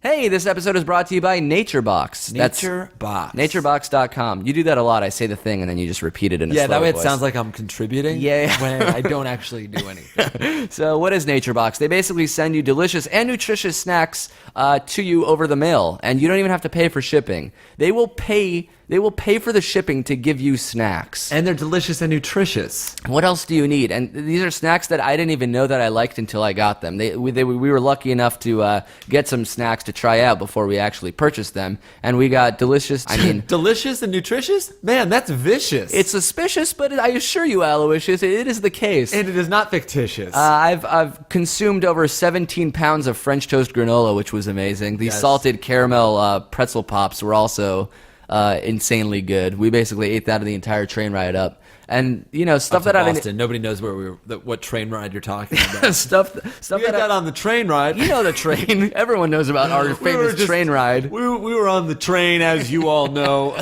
Hey, this episode is brought to you by NatureBox. NatureBox. NatureBox.com. You do that a lot. I say the thing and then you just repeat it in a slow that way voice. it sounds like I'm contributing. Yeah. When I don't actually do anything. So what is NatureBox? They basically send you delicious and nutritious snacks to you over the mail, and you don't even have to pay for shipping. They will pay for the shipping to give you snacks. And they're delicious and nutritious. What else do you need? And these are snacks that I didn't even know that I liked until I got them. We were lucky enough to get some snacks to try out before we actually purchased them, and we got delicious. Delicious and nutritious? Man, that's vicious. It's suspicious, but I assure you, Aloysius, it is the case. And it is not fictitious. I've consumed over 17 pounds of French toast granola, which was amazing. The salted caramel pretzel pops were also insanely good. We basically ate that of the entire train ride up. And stuff that Boston. I didn't. Nobody knows what train ride you're talking about. stuff we got on the train ride. You know the train. Everyone knows about our famous train ride. We were on the train, as you all know.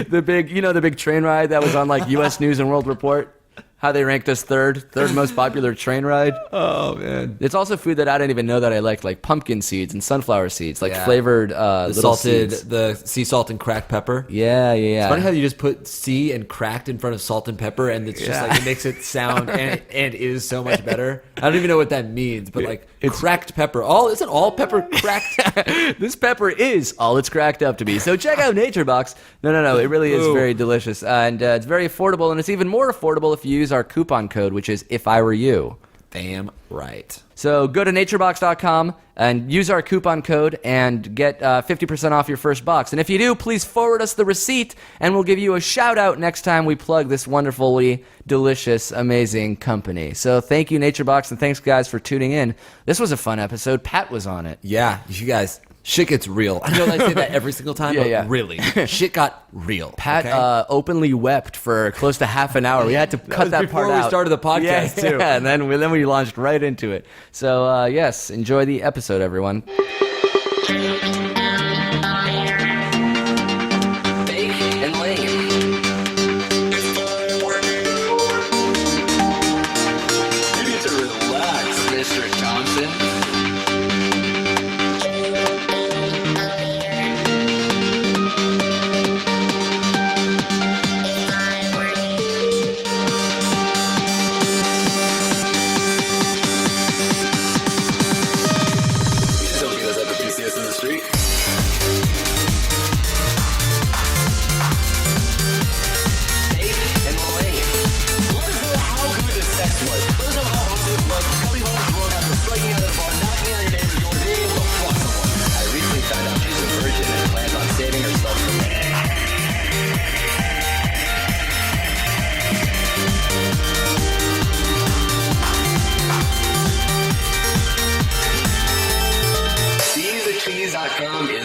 the big train ride that was on like U.S. News and World Report. How they ranked us third most popular train ride. Oh, man. It's also food that I didn't even know that I liked, like pumpkin seeds and sunflower seeds, like flavored little seeds. The sea salt and cracked pepper. Yeah. It's funny how you just put sea and cracked in front of salt and pepper, and it's just like it makes it sound and is so much better. I don't even know what that means, but like it's cracked pepper. Isn't all pepper cracked? This pepper is all it's cracked up to be. So check out NatureBox. No. It really is very delicious, and it's very affordable, and it's even more affordable if you use our coupon code, which is If I Were You. Damn right. So go to naturebox.com and use our coupon code and get 50% off your first box. And if you do, please forward us the receipt, and we'll give you a shout out next time we plug this wonderfully delicious, amazing company. So thank you, NatureBox, and thanks, guys, for tuning in. This was a fun episode. Pat was on it. Yeah, you guys. Shit gets real. I know I say that every single time, but really, shit got real. Pat openly wept for close to half an hour. We had to cut that part out. Before we started the podcast, too. Yeah, and then we launched right into it. So, yes, enjoy the episode, everyone.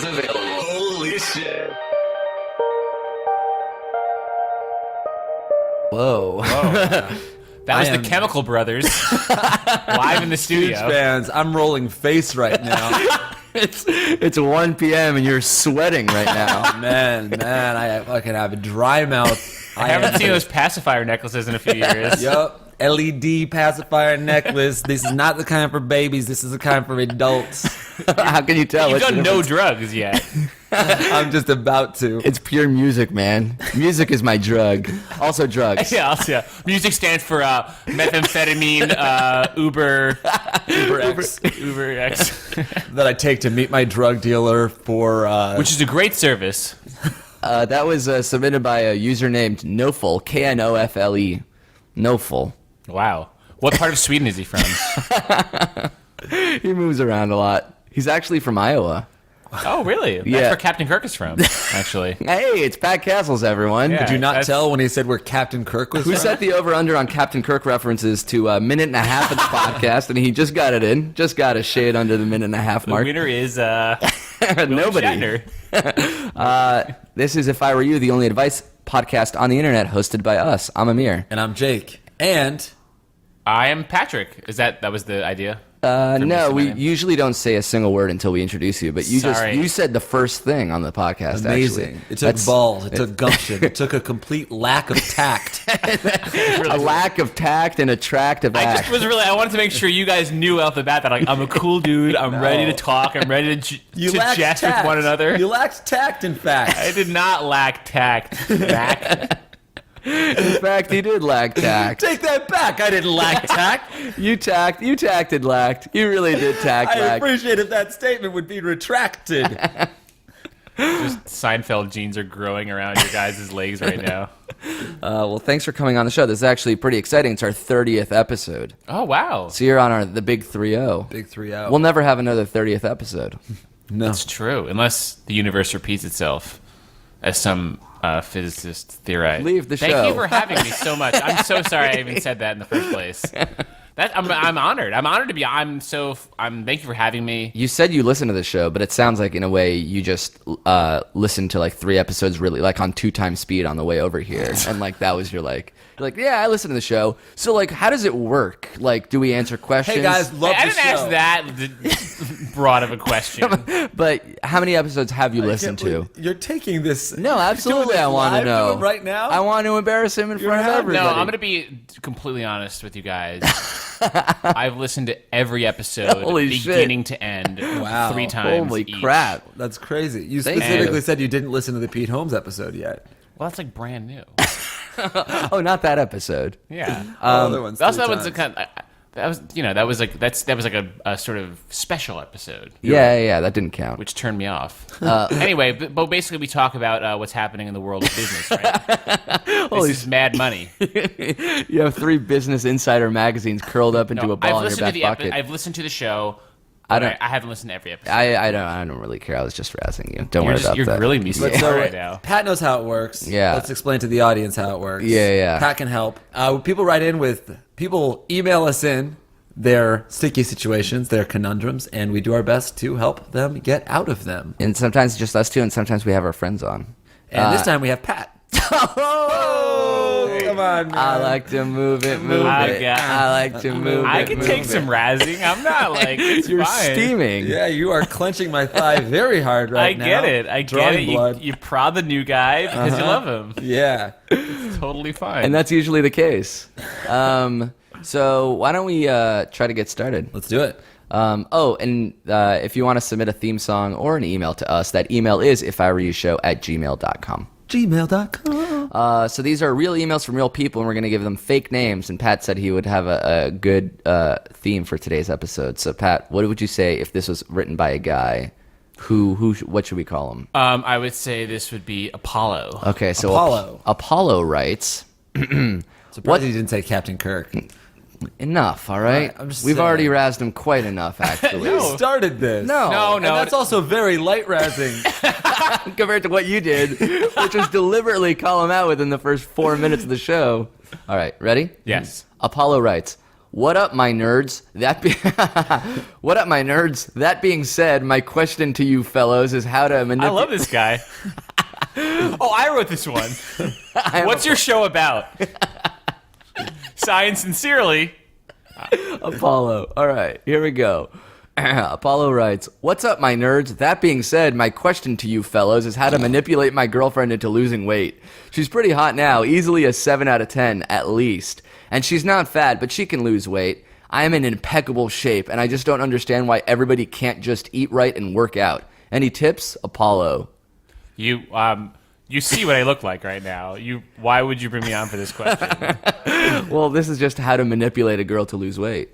is available. Holy shit. Whoa. That was the Chemical Brothers live in the studio. Huge fans. I'm rolling face right now. It's 1 p.m. and you're sweating right now. man, I fucking have a dry mouth. I haven't seen those pacifier necklaces in a few years. Yup. LED pacifier necklace. This is not the kind for babies. This is the kind for adults. How can you tell? You've done no drugs yet. I'm just about to. It's pure music, man. Music is my drug. Also drugs. Yeah. Music stands for methamphetamine, Uber X that I take to meet my drug dealer for... which is a great service. That was submitted by a user named Nofle, Knofle. Nofle. Wow. What part of Sweden is he from? He moves around a lot. He's actually from Iowa. Oh, really? That's where Captain Kirk is from, actually. Hey, it's Pat Cassels, everyone. Yeah. Did you not tell when he said where Captain Kirk was Who from? set the over-under on Captain Kirk references to a minute and a half of the podcast, and he just got it in. Just got a shade under the minute and a half mark. The winner is Nobody. This is If I Were You, the only advice podcast on the internet hosted by us. I'm Amir. And I'm Jake. And... I am Patrick. That was the idea? No, missing we my name. usually don't say a single word until we introduce you, but Sorry. you said the first thing on the podcast. Amazing. Actually. It took balls. It took gumption. It took a complete lack of tact. A lack of tact and attractive I act. just was really. I wanted to make sure you guys knew off the bat that like I'm a cool dude. I'm ready to talk. I'm ready to lacked jest with tact. one another. You lacked tact, in fact. I did not lack tact, Mac. In fact, he did lack tact. Take that back. I didn't lack tact. You tacted lacked. You really did tact I lack. appreciate if that statement would be retracted. Seinfeld genes are growing around your guys' legs right now. Well, thanks for coming on the show. This is actually pretty exciting. It's our 30th episode. Oh wow, So you're on the big 3-0. Big 3-0. We'll never have another 30th episode. No. that's true. Unless the universe repeats itself, as some physicists theorize. Leave the Thank show. you for having me so much. I'm so sorry I even said that in the first place. I'm honored. I'm honored to be. Thank you for having me. You said you listen to the show, but it sounds like in a way you just listened to like 3 episodes really like on 2 times speed on the way over here, and like that was your like. You're like, yeah, I listen to the show. So like, how does it work? Like, do we answer questions? Hey guys, love I the didn't show. ask that broad of a question. But how many episodes have you listened to? You're taking this. No, absolutely. I want to live know to him right now? I want to embarrass him in front of having- everybody. No, I'm going to be completely honest with you guys. I've listened to every episode, Holy shit. beginning to end, Wow. 3 times. Holy each. crap! That's crazy. You Thank specifically you. said you didn't listen to the Pete Holmes episode yet. Well, that's like brand new. Oh, not that episode. Yeah. Other ones. That's 3 that one's a times. kind. That was like a sort of special episode. Yeah, that didn't count. Which turned me off. Anyway, but basically we talk about what's happening in the world of business, right? This is mad money. You have 3 Business Insider magazines curled up into a ball in your back pocket. I've listened to the show. I but don't- I haven't listened to every episode. I don't really care. I was just razzing you. Don't worry about You're that. grilling me so But hard right now. Pat knows how it works. Yeah. Let's explain to the audience how it works. Yeah. Pat can help. People write in with, people email us in their sticky situations, their conundrums, and we do our best to help them get out of them. And sometimes it's just us 2, and sometimes we have our friends on. And this time we have Pat. Oh, come on, man. I like to move it. I like to move it. I can take move some it. razzing. I'm not like it's You're fine. steaming. Yeah, you are clenching my thigh very hard right now. I get it. I get Drawing it. blood. You prod the new guy because you love him. Yeah. It's totally fine. And that's usually the case. So why don't we try to get started? Let's do it. If you want to submit a theme song or an email to us, that email is ifiwereyoushow@gmail.com. Gmail.com. So these are real emails from real people, and we're going to give them fake names. And Pat said he would have a good theme for today's episode. So Pat, what would you say if this was written by a guy? What should we call him? I would say this would be Apollo. Okay, so Apollo. Apollo writes, Surprised you didn't say Captain Kirk. enough, all right? I'm just We've saying. already razzed him quite enough, actually. You started this. No. And that's also very light razzing. Compared to what you did, which was deliberately call him out within the first 4 minutes of the show. All right, ready? Yes. Apollo writes, "What up, my nerds? What up, my nerds? That being said, my question to you fellows is how to I manipulate." love this guy. Oh, I wrote this one. What's your show about? Signed sincerely. Apollo. All right, here we go. Apollo writes, "What's up, my nerds? That being said, my question to you fellows is how to manipulate my girlfriend into losing weight. She's pretty hot now, easily a 7 out of 10 at least. And she's not fat, but she can lose weight. I am in impeccable shape, and I just don't understand why everybody can't just eat right and work out. Any tips? Apollo." You see what I look like right now. Why would you bring me on for this question? Well, this is just how to manipulate a girl to lose weight.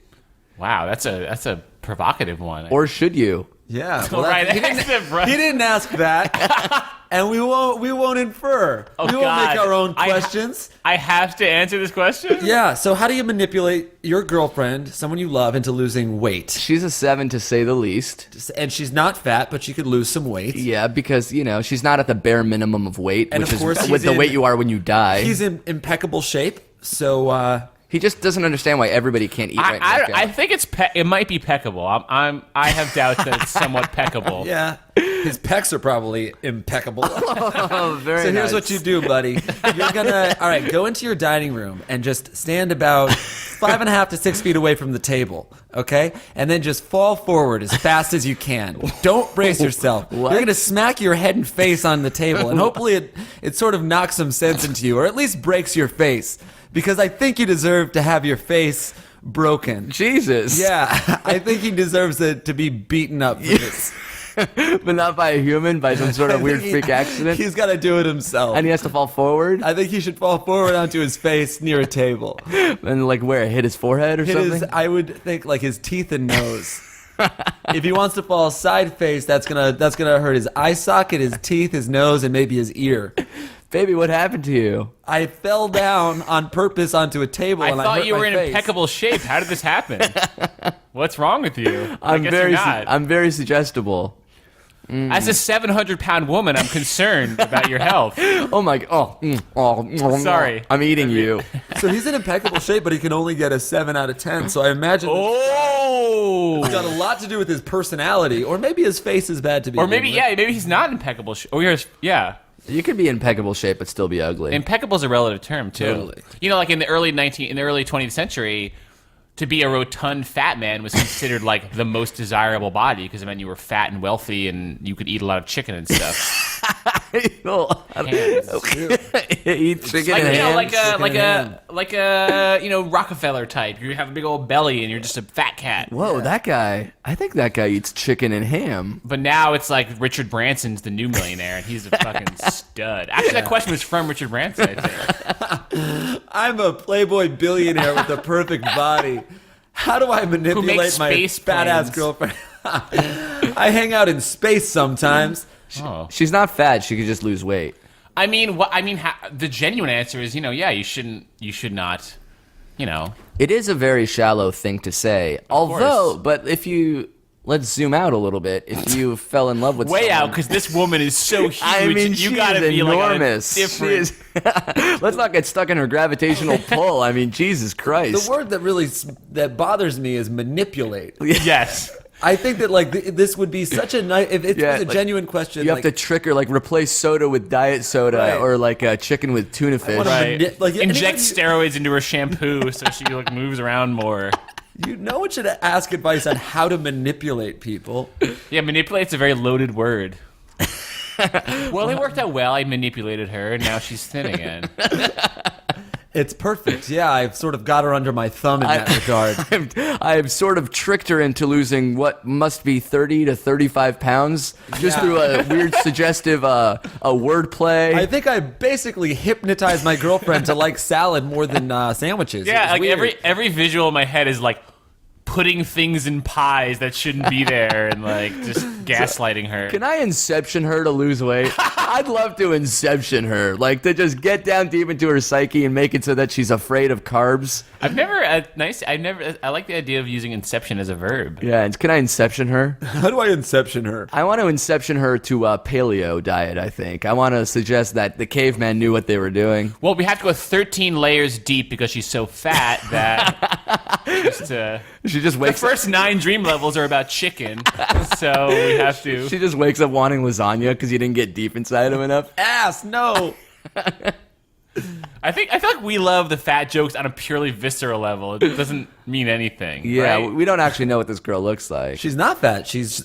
Wow, that's a provocative one. Or should you? Yeah. Right, he didn't ask that. And we won't infer. Oh, we won't God. make our own I- questions. I have to answer this question? Yeah, so how do you manipulate your girlfriend, someone you love, into losing weight? She's a 7 to say the least. And she's not fat, but she could lose some weight. Yeah, because, she's not at the bare minimum of weight, And which of course is he's with the in- weight you are when you die. He's in impeccable shape, so He just doesn't understand why everybody can't eat right now. I think it might be peckable. I have doubts that it's somewhat peckable. Yeah. His pecs are probably impeccable. Oh, very So here's nice. what you do, buddy. You're gonna, all right, go into your dining room and just stand about 5.5 to 6 feet away from the table, okay? And then just fall forward as fast as you can. Don't brace yourself. What? You're gonna smack your head and face on the table, and hopefully it sort of knocks some sense into you, or at least breaks your face, because I think you deserve to have your face broken. Jesus. Yeah, I think he deserves it to be beaten up for this. But not by a human, by some sort of weird freak accident. He's got to do it himself. And he has to fall forward? I think he should fall forward onto his face near a table. And like where? Hit his forehead or something? I would think like his teeth and nose. If he wants to fall side face, that's gonna hurt his eye socket, his teeth, his nose, and maybe his ear. Baby, what happened to you? I fell down on purpose onto a table. I and thought hurt you were my in face. impeccable shape. How did this happen? What's wrong with you? I I'm guess very you're not. I'm very suggestible. As a 700-pound woman, I'm concerned about your health. Oh my Sorry. I'm eating you. So he's in impeccable shape, but he can only get a 7 out of 10. So I imagine Oh! it's got a lot to do with his personality, or maybe his face is bad to be. Or maybe he's not impeccable shape. You could be in impeccable shape but still be ugly. Impeccable is a relative term too. Totally. You know, like in the early 20th century, to be a rotund fat man was considered like the most desirable body because it meant you were fat and wealthy and you could eat a lot of chicken and stuff. Hands. Eat chicken Like and you know, ham. like a Rockefeller type. You have a big old belly and you're just a fat cat. Whoa, that guy. I think that guy eats chicken and ham. But now it's like Richard Branson's the new millionaire and he's a fucking stud. Actually, that question was from Richard Branson, I think. I'm a Playboy billionaire with a perfect body. How do I manipulate makes my space fat ass planes. girlfriend? I hang out in space sometimes. Oh. She's not fat. She could just lose weight. I mean, the genuine answer is, you should not, It is a very shallow thing to say. Although, course. but if you let's zoom out a little bit. If you fell in love with way someone, out because this woman is so huge. I mean, you she gotta is be enormous. like a different. She is, let's not get stuck in her gravitational pull. I mean, Jesus Christ. The word that bothers me is manipulate. Yes. I think that like this would be such a nice if it Yeah, was a like, genuine question. You have like, to trick her, like replace soda with diet soda, Right. or like chicken with tuna fish. wanna Right. like, Inject anyone- steroids into her shampoo so she like moves around more. No one should ask advice on how to manipulate people. Yeah, manipulate's a very loaded word. Well, it worked out well. I manipulated her, and now she's thin again. It's perfect. Yeah, I've sort of got her under my thumb in that regard. I've sort of tricked her into losing what must be 30 to 35 pounds just through a weird suggestive a wordplay. I think I basically hypnotized my girlfriend to like salad more than sandwiches. It Yeah, was like weird. every visual in my head is like putting things in pies that shouldn't be there and like just gaslighting her. Can I inception her to lose weight? I'd love to inception her, like to just get down deep into her psyche and make it so that she's afraid of carbs. I like the idea of using inception as a verb. Yeah, and can I inception her? How do I inception her? I want to inception her to a paleo diet, I think. I want to suggest that the caveman knew what they were doing. Well, we have to go 13 layers deep because she's so fat that She just the wakes up. first 9 dream levels are about chicken. So we have to. She just wakes up wanting lasagna because you didn't get deep inside him enough. Ass, no. I feel like we love the fat jokes on a purely visceral level. It doesn't mean anything. Yeah, right? we don't actually know what this girl looks like. She's not fat. She's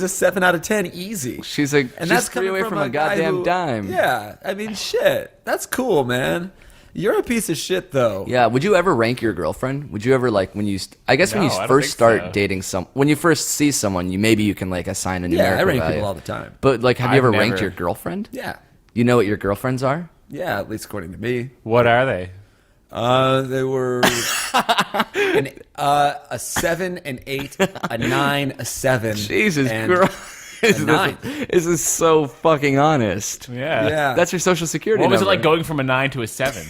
a 7 out of 10 easy. She's And she's that's 3 coming away from a guy goddamn who- dime. Yeah, I mean, shit. That's cool, man. You're a piece of shit, though. Yeah, would you ever rank your girlfriend? Would you ever like when you? I guess when No, you I don't first think start so. dating when you first see someone, you can like assign a Yeah, numerical I rank value. people all the time. But like, have you I've ever ranked never. your girlfriend? Yeah. You know what your girlfriends are? Yeah, at least according to me. What are they? They were a 7, an 8, a 9, a 7. Jesus and Christ. a 9. This is so fucking honest. Yeah. Yeah. That's your social security What was it number. like going from a 9 to a 7?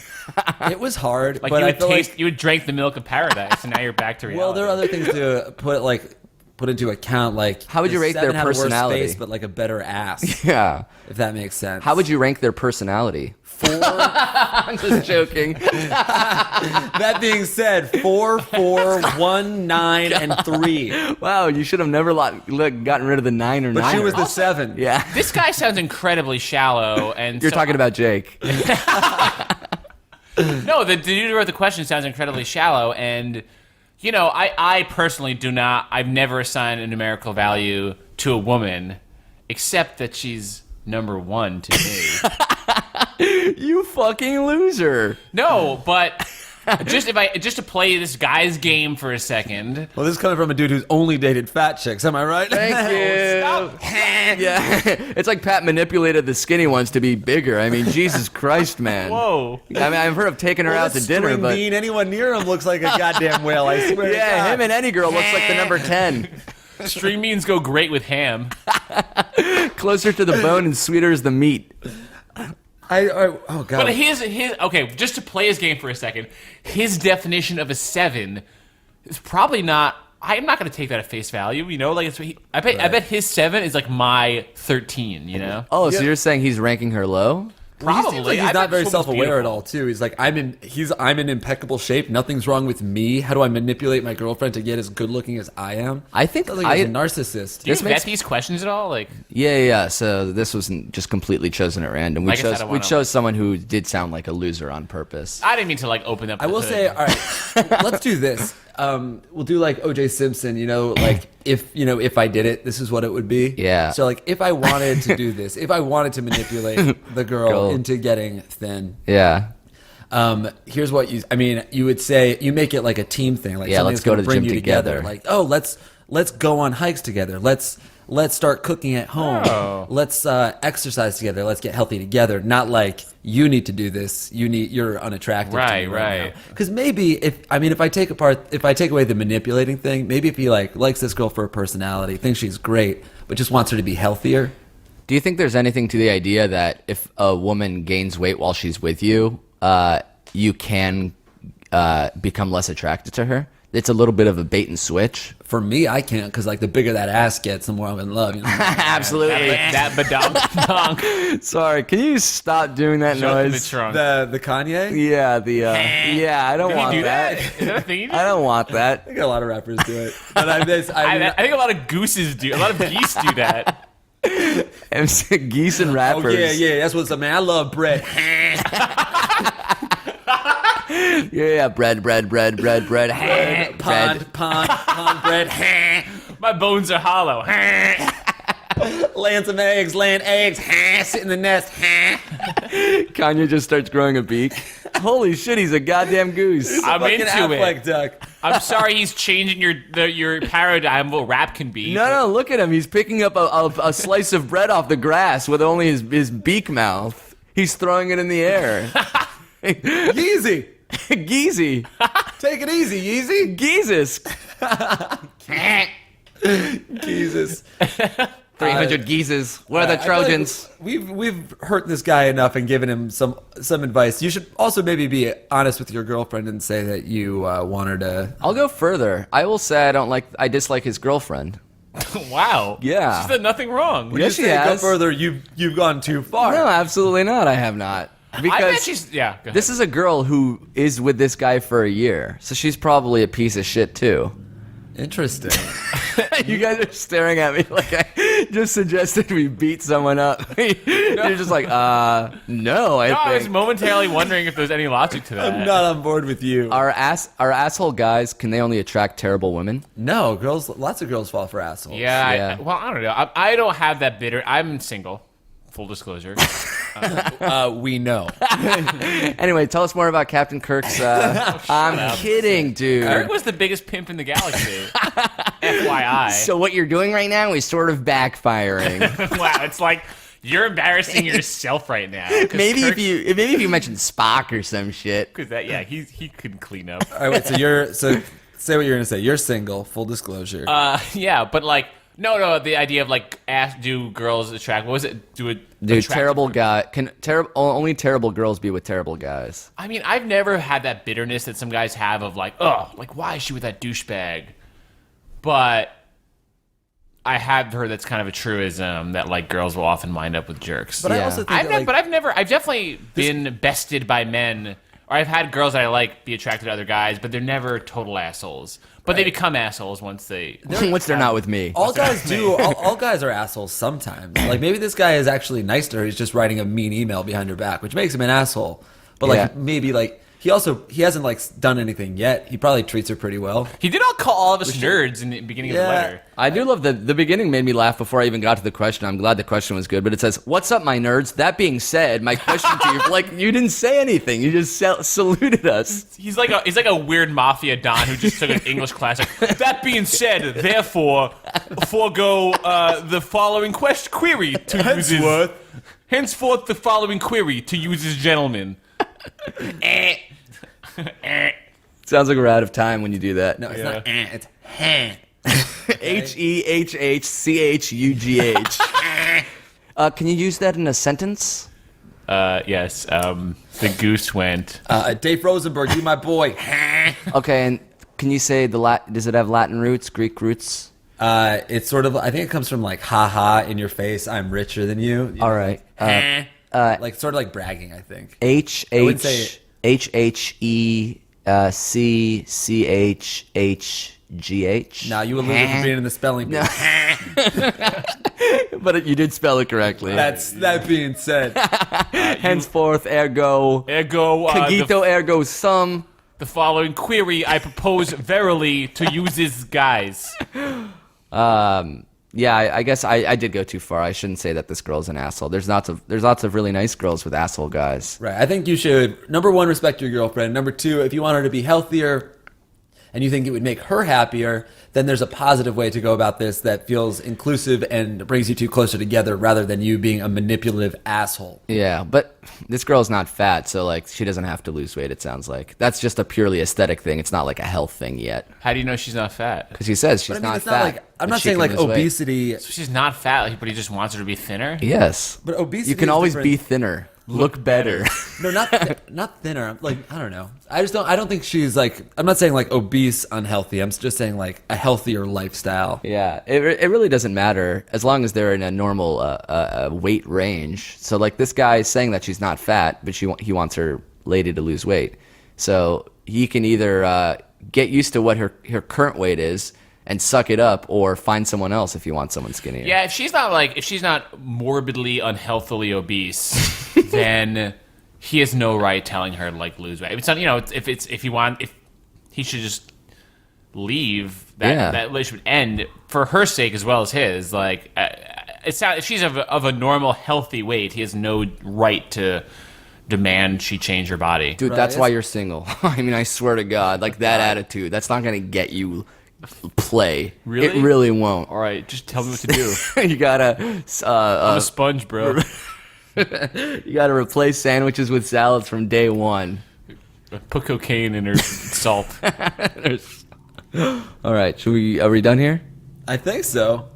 It was hard, Like but you I would feel taste, like, you would drink the milk of paradise, and now you're back to reality. well, there are other things to put, like, put into account like How would you the rate their 7 had a worse personality? face, but like a better ass. Yeah. If that makes sense. How would you rank their personality? 4? I'm just joking. That being said, 4, 4, 1, 9, and 3. Wow, you should have never gotten rid of the 9 or 9. But she was the 7. Yeah. This guy sounds incredibly shallow, and You're talking about Jake. No, the dude who wrote the question sounds incredibly shallow, and you know, I personally do not. I've never assigned a numerical value to a woman, except that she's number 1 to me. You fucking loser. No, but just to play this guy's game for a second. Well, this is coming from a dude who's only dated fat chicks. Am I right? Thank you. Stop. Yeah. It's like Pat manipulated the skinny ones to be bigger. I mean, Jesus Christ, man. Whoa. I mean, I've heard of taking her out to dinner, but Mean. Anyone near him looks like a goddamn whale. I swear. to yeah, God. him and any girl looks like the number 10. String beans go great with ham. Closer to the bone and sweeter is the meat. Oh god. But his okay, just to play his game for a second, his definition of a 7 is probably not. I'm not going to take that at face value. You know, like I bet his 7 is like my 13. You know. Oh, so you're saying he's ranking her low? Well, he seems Probably. like I he's bet not very this woman's self-aware at beautiful. all, too. He's like, I'm in impeccable shape. Nothing's wrong with me. How do I manipulate my girlfriend to get as good looking as I am? I think Sounds like he's a narcissist. Do you This makes- vet these questions at all? Like, Yeah. So this wasn't just completely chosen at random. We Like I said, chose I we wanna- chose someone who did sound like a loser on purpose. I didn't mean to like open up. I the will hood. say, all right, let's do this. We'll do like O.J. Simpson, you know, like if I did it, this is what it would be. Yeah. So like if I wanted to do this, if I wanted to manipulate the girl into getting thin, Yeah. here's what you would say, you make it like a team thing. Like Yeah, something let's that's go gonna to the bring gym you together. Like, oh, let's go on hikes together. Let's start cooking at home. Oh. Let's exercise together. Let's get healthy together. Not like you need to do this. You're unattractive. Right. Because maybe if I take away the manipulating thing, maybe if he like likes this girl for her personality, thinks she's great, but just wants her to be healthier. Do you think there's anything to the idea that if a woman gains weight while she's with you, you can become less attracted to her? It's a little bit of a bait and switch. For me, I can't because like the bigger that ass gets, the more I'm in love. You know? Absolutely. that badonk. Sorry, can you stop doing that Shut in the noise? trunk. the Kanye. Yeah, yeah, I don't Can want you do that. that? Is that a thing you do? I don't want that. I think a lot of rappers do it, but I think I lot of gooses do. A lot of geese do that. Geese and oh rappers. yeah, that's what's up, man. I love bread. Yeah, bread. Pond bread. My bones are hollow. Laying some eggs, sit in the nest. Kanye just starts growing a beak. Holy shit, he's a goddamn goose. I'm Fucking into Affleck it. duck. I'm sorry he's changing your paradigm of what rap can be. No, look at him. He's picking up a slice of bread off the grass with only his beak mouth. He's throwing it in the air. Yeezy. Geezy. Take it easy, Yeezy. Geezus. Jesus. 300 geezes. Where are the I feel like Trojans? we've hurt this guy enough and given him some advice. You should also maybe be honest with your girlfriend and say that you want her to. I'll go further. I will say I dislike his girlfriend. Wow. Yeah. She's done nothing wrong. Yes, she Go has. further. You've gone too far. No, absolutely not. I have not. I bet Because she's yeah. Go ahead. this is a girl who is with this guy for a year, so she's probably a piece of shit too. Interesting. You guys are staring at me like I just suggested we beat someone up. You're just like, no, No, I was think. momentarily wondering if there's any logic to that. I'm not on board with you. Our asshole guys, can they only attract terrible women? No, lots of girls fall for assholes. Yeah. Yeah. Well, I don't know. I don't have that bitter. I'm single. Full disclosure. We know. Anyway, tell us more about Captain Kirk's. I'm kidding, dude. Kirk was the biggest pimp in the galaxy. FYI. So what you're doing right now is sort of backfiring. Wow, it's like you're embarrassing yourself right now. 'Cause maybe Kirk's- if you mentioned Spock or some shit. 'cause that, yeah, he could clean up. All right, wait. So say what you're gonna say. You're single. Full disclosure. Yeah, but like, no, the idea of like, do girls attract? What was it? Dude, attract- terrible guy. Only terrible girls be with terrible guys. I mean, I've never had that bitterness that some guys have of like, oh, like why is she with that douchebag? But I have heard that's kind of a truism that like girls will often wind up with jerks. But I Yeah. also think that, like, I've definitely been bested by men, or I've had girls that I like be attracted to other guys, but they're never total assholes. But they become assholes once they're not with me. all guys do. All guys are assholes sometimes. Like maybe this guy is actually nice to her. He's just writing a mean email behind her back, which makes him an asshole. But like Yeah. maybe like he hasn't like done anything yet. He probably treats her pretty well. He did all call all of us nerds in the beginning of the letter. I do love the beginning made me laugh before I even got to the question. I'm glad the question was good, but it says, "What's up, my nerds?" That being said, my question to you, like, you didn't say anything. You just saluted us. He's like a weird mafia don who just took an English class. Like, that being said, therefore, forego the following query to use his... Henceforth, the following query to use his gentleman. Sounds like we're out of time when you do that. No, it's not. It's heh. HEHHCHUGH. Can you use that in a sentence? Yes. The goose went. Dave Rosenberg, you my boy. Okay, and can you say does it have Latin roots, Greek roots? It's sort of. I think it comes from like ha in your face. I'm richer than you. All right. Like sort of like bragging. I think. HHHECCHHH Now you will lose it for being in the spelling bee. But you did spell it correctly. That being said, Henceforth, ergo, cogito, ergo sum. The following query I propose verily to use his guys. Yeah, I guess I did go too far. I shouldn't say that this girl's an asshole. There's lots of really nice girls with asshole guys. right? I think you should, number one, respect your girlfriend. Number two, if you want her to be healthier, and you think it would make her happier, then there's a positive way to go about this that feels inclusive and brings you two closer together rather than you being a manipulative asshole. Yeah, but this girl's not fat, so like she doesn't have to lose weight. It sounds like that's just a purely aesthetic thing. It's not like a health thing yet. How do you know she's not fat? Because he says she's But I mean, not it's fat. not like, I'm but not she saying can like lose weight. obesity. She's not fat, but he just wants her to be thinner? Yes, But obesity you can is always different. be thinner, look better. No, not thinner. Like, I don't know. I don't think she's like, I'm not saying like obese, unhealthy. I'm just saying like a healthier lifestyle. Yeah, it really doesn't matter as long as they're in a normal weight range. So like this guy is saying that she's not fat, but he wants her lady to lose weight. So he can either get used to what her current weight is and suck it up, or find someone else if you want someone skinnier. Yeah, if she's not morbidly unhealthily obese, then he has no right telling her to like lose weight. It's not, if he should just leave, that relationship would end for her sake as well as his. Like, it's not, if she's of a normal healthy weight, he has no right to demand she change her body. Dude, Right, that's it's- why you're single. I mean, I swear to God, like that attitude, that's not gonna get you play. Really? It really won't. All right, just tell me what to do. You gotta I'm a sponge, bro. you gotta replace sandwiches with salads from day one. Put cocaine in her salt. All right, are we done here? I think so.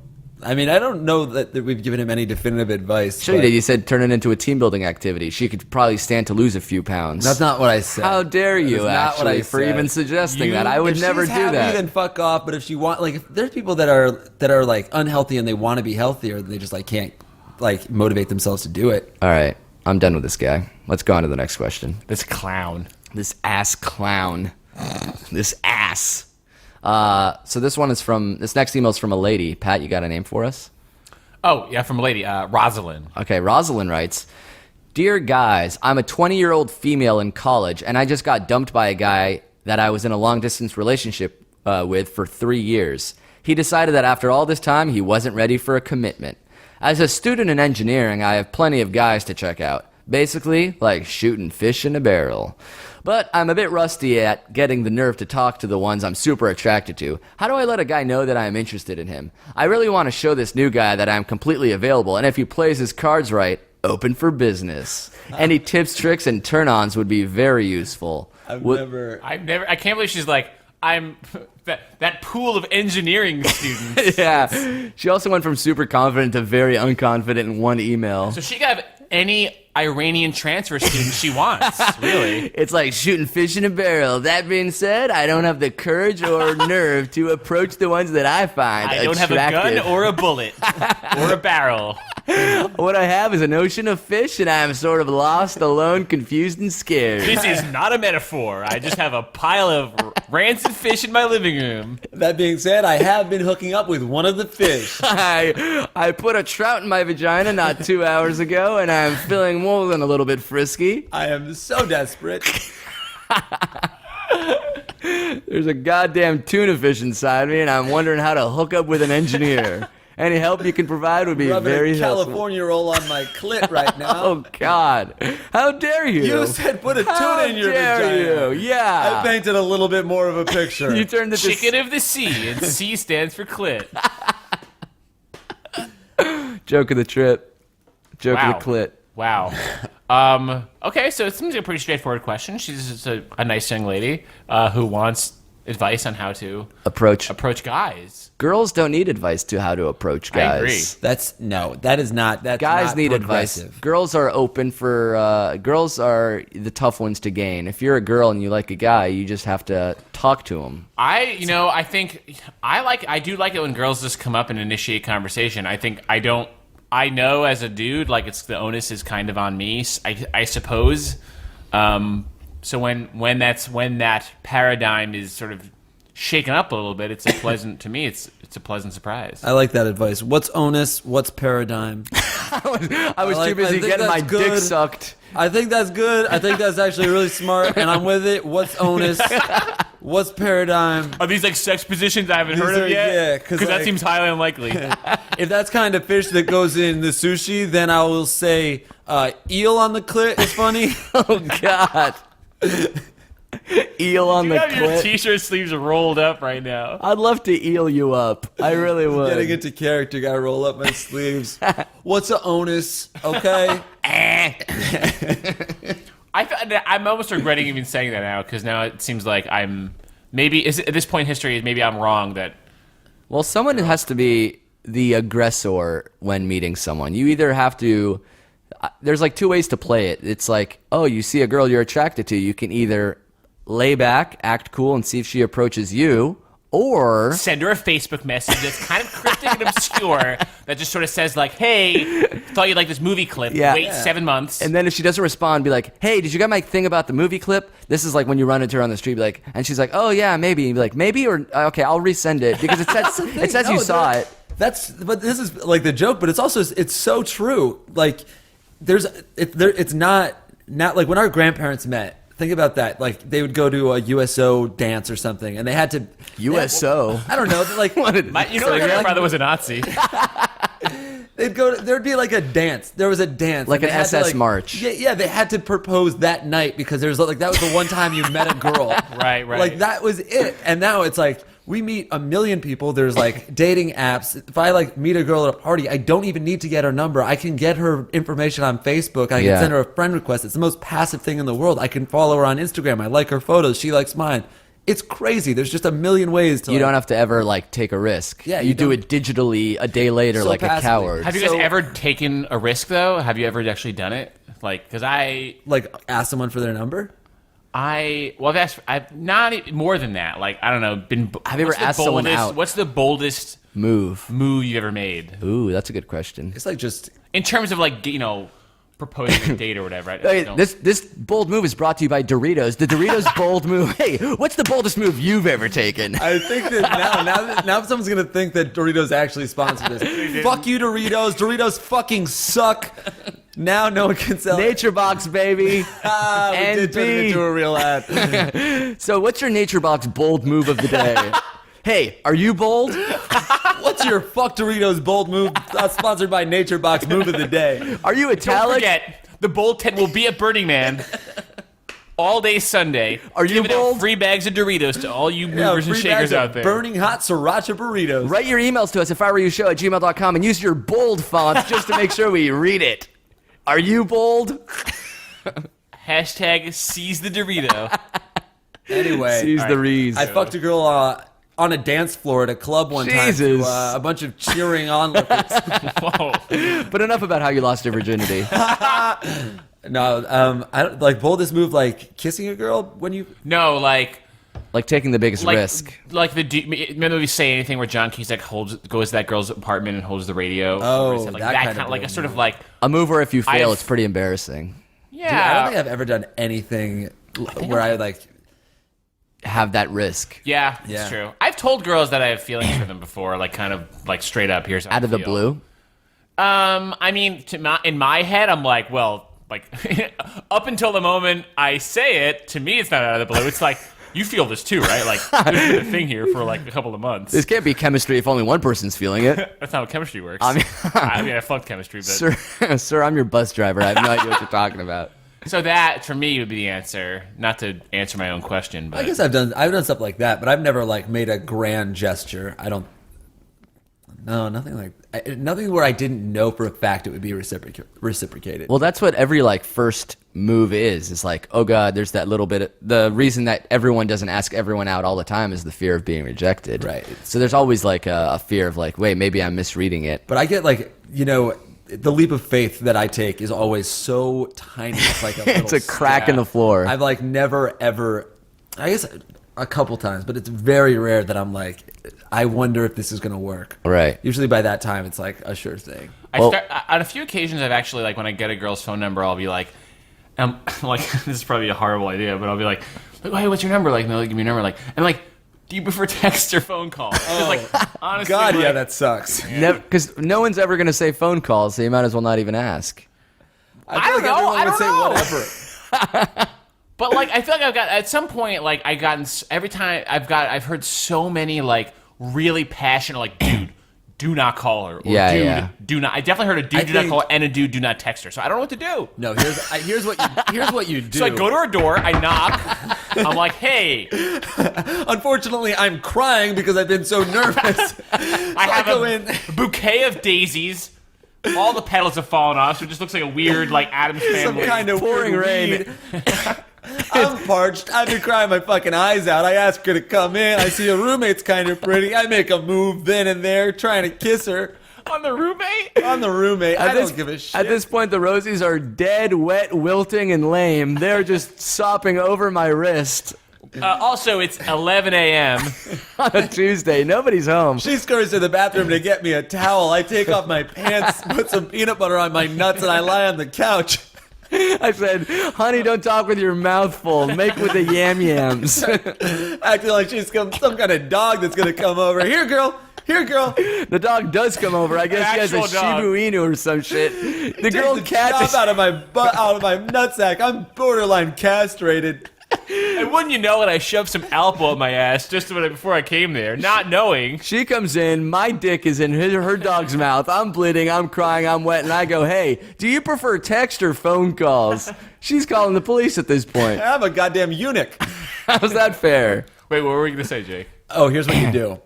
I mean, I don't know that we've given him any definitive advice. Sure you but did. You said turn it into a team building activity. She could probably stand to lose a few pounds. That's not what I said. How dare That is you, not what actually, I for said. even suggesting that? I would If never she's do happy, that. Then fuck off. But if she like, if there's people that are like unhealthy and they want to be healthier, they just like can't like motivate themselves to do it. All right, I'm done with this guy. Let's go on to the next question. This clown. This ass clown. This ass. So this next email is from a lady. Pat, you got a name for us? Oh, yeah, from a lady, Rosalind. Okay, Rosalind writes, "Dear guys, I'm a 20-year-old female in college, and I just got dumped by a guy that I was in a long-distance relationship with for 3 years. He decided that after all this time, he wasn't ready for a commitment. As a student in engineering, I have plenty of guys to check out. Basically, like shooting fish in a barrel. But I'm a bit rusty at getting the nerve to talk to the ones I'm super attracted to. How do I let a guy know that I am interested in him? I really want to show this new guy that I'm completely available, and if he plays his cards right, open for business. Any tips, tricks, and turn-ons would be very useful." I can't believe she's like, I'm that pool of engineering students. Yeah. She also went from super confident to very unconfident in one email. So she could have any Iranian transfer student she wants, really. It's like shooting fish in a barrel. That being said, I don't have the courage or nerve to approach the ones that I find I don't have a gun or a bullet or a barrel. What I have is an ocean of fish, and I am sort of lost, alone, confused, and scared. This is not a metaphor. I just have a pile of rancid fish in my living room. That being said, I have been hooking up with one of the fish. I put a trout in my vagina not 2 hours ago, and I'm feeling more than a little bit frisky. I am so desperate. There's a goddamn tuna fish inside me, and I'm wondering how to hook up with an engineer. Any help you can provide would be Rubbing very a helpful. California roll on my clit right now. Oh, God. How dare you? You said put a tuna in your How vagina. dare you? Yeah. I painted a little bit more of a picture. You turned it to Chicken of the sea, and C stands for clit. joke of the trip. Joke Wow. of the clit. Wow. Okay, so it seems like a pretty straightforward question. She's just a nice young lady who wants advice on how to Approach guys. Girls don't need advice to how to approach guys. I agree. That is not. That's Guys not need progressive. advice. Girls are open for. Girls are the tough ones to gain. If you're a girl and you like a guy, you just have to talk to him. I do like it when girls just come up and initiate conversation. I know as a dude, like it's the onus is kind of on me, I suppose. So when that paradigm is sort of shaken up a little bit, it's a pleasant to me. It's a pleasant surprise. I like that advice. What's onus? What's paradigm? I was too busy getting my dick sucked. I think that's good. I think that's actually really smart, and I'm with it. What's onus? What's paradigm? Are these like sex positions I haven't These heard are- of yet? yeah, because 'cause, that like- seems highly unlikely. If that's kind of fish that goes in the sushi, then I will say eel on the clit is funny. Oh, God. Eel on You the have your clit. t-shirt sleeves rolled up right now. I'd love to eel you up. I really would. Getting into character, gotta roll up my sleeves. What's a onus? Okay. I'm almost regretting even saying that now because now it seems like I'm maybe at this point in history maybe I'm wrong that Well, someone has to be the aggressor when meeting someone. You either have to. There's like two ways to play it. It's like, oh, you see a girl you're attracted to. You can either lay back, act cool, and see if she approaches you, or send her a Facebook message that's kind of cryptic and obscure that just sort of says like, hey, thought you'd like this movie clip. Yeah. Wait 7 months. and then if she doesn't respond, be like, hey, did you get my thing about the movie clip? This is like when you run into her on the street, be like, and she's like, oh yeah, maybe. And be like, maybe, or okay, I'll resend it because it says you saw it. But this is like the joke, but it's so true. Like it's not like when our grandparents met. Think about that. Like they would go to a USO dance or something, and they had to USO. I don't know. Like My grandfather was a Nazi. they'd go. There'd be like a dance. There was a dance, Like and an they had to, SS march. Yeah. They had to propose that night because there's like that was the one time you met a girl. Right. Like that was it. And now it's like we meet a million people. There's like dating apps. If I like meet a girl at a party, I don't even need to get her number. I can get her information on Facebook. I can send her a friend request. It's the most passive thing in the world. I can follow her on Instagram. I like her photos. She likes mine. It's crazy. There's just a million ways to. You don't have to ever like take a risk. Yeah, you do don't- it digitally a day later, So like passively. a coward. Have you guys ever taken a risk though? Have you ever actually done it? Like, because like ask someone for their number. I've not more than that. Like, I don't know. Have you ever asked someone out? What's the boldest Move. you've ever made Ooh, that's a good question. It's like just in terms of like proposing a date or whatever? Hey, this bold move is brought to you by Doritos. The Doritos bold move. Hey, what's the boldest move you've ever taken? I think that now someone's gonna think that Doritos actually sponsored this. Fuck you, Doritos. Doritos fucking suck. Now no one can sell it. Nature Box, baby. We and did turn it into a real ad. So, what's your Nature Box bold move of the day? Hey, are you bold? What's your fuck Doritos bold move? Sponsored by Nature Box move of the day. Are you Don't italic? forget, the bold tent will be at Burning Man all day Sunday. Are you giving out bold? free bags of Doritos to all you movers and free shakers bags of out there. Burning hot sriracha burritos. Write your emails to us at fireyoushow@gmail.com and use your bold font just to make sure we read it. Are you bold? Hashtag seize the Dorito. Anyway, Seize the rees. I fucked a girl on a dance floor at a club one time Jesus. to a bunch of cheering onlookers. Whoa. But enough about how you lost your virginity. No, I don't like boldest move like kissing a girl when you. No, like Taking the biggest risk. Like remember we say anything where John Cusack goes to that girl's apartment and holds the radio. Oh, like that kind of like a bold sort of move. like A move where if you fail, I've- it's pretty embarrassing. yeah. Dude, I don't think I've ever done anything where I like. Have that risk. Yeah, Yeah. it's true. I've told girls that I have feelings for them before, like kind of like straight up. Here's how Out I of the feel. blue. I mean, in my head, I'm like, well, like up until the moment I say it, to me, it's not out of the blue. It's like you feel this too, right? Like there's been a thing here for like a couple of months. This can't be chemistry if only one person's feeling it. That's not how chemistry works. I I mean, mean, I fucked chemistry, but sir, I'm your bus driver. I have no idea what you're talking about. so that for me would be the answer. Not to answer my own question, but I guess I've done stuff like that, but I've never like made a grand gesture. I don't. No, nothing nothing where I didn't know for a fact it would be reciprocated. Well, that's what every first move is. It's like, oh god, there's that little bit. The reason that everyone doesn't ask everyone out all the time is the fear of being rejected. Right. So there's always like a fear of like, wait, maybe I'm misreading it. But I get the leap of faith that I take is always so tiny. It's like a It's a little crack in the floor. I've like never ever, I guess a couple times, but it's very rare that I'm like, I wonder if this is gonna work. Right. Usually by that time it's like a sure thing. Well- on a few occasions, I've actually like when I get a girl's phone number, I'll be like, like this is probably a horrible idea, but I'll be like, hey, what's your number? Like, and they'll give me a number, like, and like, do you prefer text or phone call? 'Cause, like, honestly, God, like, yeah, that sucks. Because no one's ever going to say phone calls, so you might as well not even ask. I feel don't know, everyone I would don't say know. whatever. But like, I feel like I've got at some point, like I gotten every time I've heard so many like really passionate, like, dude, do not call her. Or, Yeah, dude, yeah. do not. I definitely heard a dude I do not think- call her and a dude do not text her. So I don't know what to do. No, here's what you do. So I go to her door, I knock, I'm like, hey, Unfortunately, I'm crying because I've been so nervous. I have go a in. bouquet of daisies. All the petals have fallen off, so it just looks like a weird, like, Addams Some Family. kind of Pouring weird rain. weed. I'm parched. I've been crying my fucking eyes out. I ask her to come in. I see her roommate's kind of pretty. I make a move then and there, trying to kiss her on the roommate? on the roommate. I this- don't give a shit. At this point, the Rosies are dead, wet, wilting, and lame. They're just sopping over my wrist Also, it's 11 a.m. on a Tuesday. Nobody's home. She scurries to the bathroom to get me a towel. I take off my pants, put some peanut butter on my nuts, and I lie on the couch. I said, honey, don't talk with your mouth full. Make with the yam yams. Acting like she's some kind of dog that's going to come over. Here, girl. Here, girl. The dog does come over. I guess she has a actual dog. Shiba Inu or some shit. The girl Take the cat chop just out of my butt, out of my nutsack. I'm borderline castrated. And wouldn't you know it, I shoved some Alpo up my ass just before I came there, not knowing. She comes in, my dick is in her dog's mouth. I'm bleeding, I'm crying, I'm wet, and I go, hey, do you prefer text or phone calls? She's calling the police at this point. I'm a goddamn eunuch. How's that fair? Wait, what were you going to say, Jake? Oh, here's what you do.